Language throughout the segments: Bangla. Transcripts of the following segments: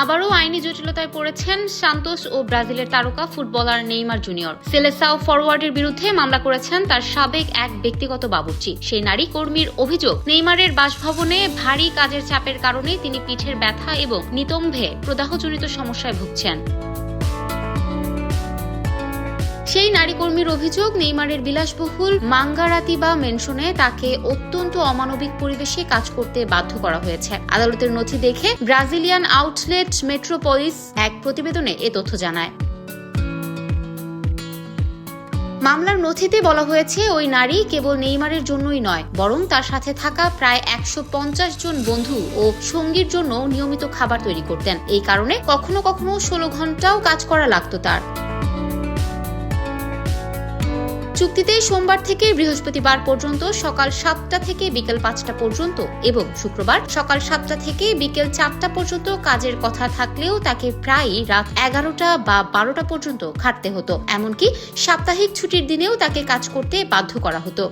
আবারও আইনি জটিলতায় পড়েছেন সান্তোস ও ব্রাজিলের তারকা ফুটবলার নেইমার জুনিয়র। সেলেসাও ফরওয়ার্ডের বিরুদ্ধে মামলা করেছেন তার সাবেক এক ব্যক্তিগত বাবুর্চি। সেই নারী কর্মীর অভিযোগ, নেইমারের বাসভবনে ভারী কাজের চাপের কারণে তিনি পিঠের ব্যথা এবং নিতম্বে প্রদাহজনিত সমস্যায় ভুগছেন। সেই নারী কর্মীর অভিযোগ, নেইমারের বিলাসবহুল মাঙ্গারাতিবা মেনশনে তাকে অত্যন্ত অমানবিক পরিবেশে কাজ করতে বাধ্য করা হয়েছে। আদালতের নথি দেখে ব্রাজিলিয়ান আউটলেট মেট্রোপলিস এক প্রতিবেদনে এ তথ্য জানায়। মামলার নথিতে বলা হয়েছে, ওই নারী কেবল নেইমারের জন্যই নয়, বরং তার সাথে থাকা প্রায় 150 জন বন্ধু ও সঙ্গীর জন্য নিয়মিত খাবার তৈরি করতেন। এই কারণে কখনো কখনো 16 ঘন্টাও কাজ করা লাগতো তার। চুক্তিতে সোমবার থেকে বৃহস্পতিবার পর্যন্ত সকাল 7টা থেকে বিকেল 5টা পর্যন্ত এবং শুক্রবার সকাল 7টা থেকে বিকেল 4টা পর্যন্ত কাজের কথা থাকলেও তাকে প্রায় রাত 11টা বা 12টা পর্যন্ত খাটতে হতো। এমনকি সাপ্তাহিক ছুটির দিনেও তাকে কাজ করতে বাধ্য করা হতো।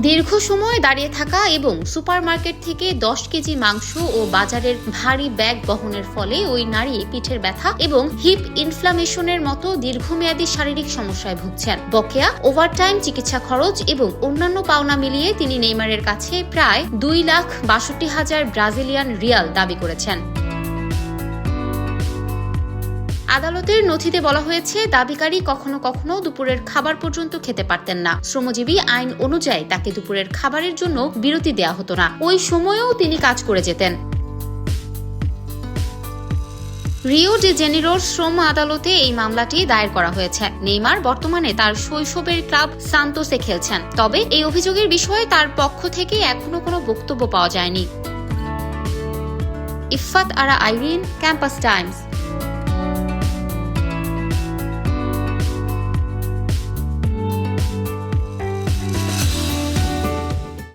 দীর্ঘ সময় দাঁড়িয়ে থাকা এবং সুপারমার্কেট থেকে 10 কেজি মাংস ও বাজারের ভারী ব্যাগ বহনের ফলে ওই নারী পিঠের ব্যথা এবং হিপ ইনফ্লামেশনের মতো দীর্ঘমেয়াদী শারীরিক সমস্যায় ভুগছেন। বকেয়া, ওভারটাইম, চিকিৎসা খরচ এবং অন্যান্য পাওনা মিলিয়ে তিনি নেইমারের কাছে প্রায় 2,62,000 ব্রাজিলিয়ান রিয়াল দাবি করেছেন। আদালতের নথিতে বলা হয়েছে, দাবিকারী কখনো কখনো দুপুরের খাবার পর্যন্ত খেতে পারতেন না। শ্রমজীবী আইন অনুযায়ী তাকে দুপুরের খাবারের জন্য বিরতি দেয়া হতো না। ওই সময়েও তিনি কাজ করে যেতেন। রিও ডি জেনিরোর শ্রম আদালতে এই মামলাটি দায়ের করা হয়েছে। নেইমার বর্তমানে তার শৈশবের ক্লাব সান্তোসে খেলছেন। তবে এই অভিযোগের বিষয়ে তার পক্ষ থেকে এখনো কোনো বক্তব্য পাওয়া যায়নি। ইফফাত আরা আইরিন, ক্যাম্পাস টাইমস।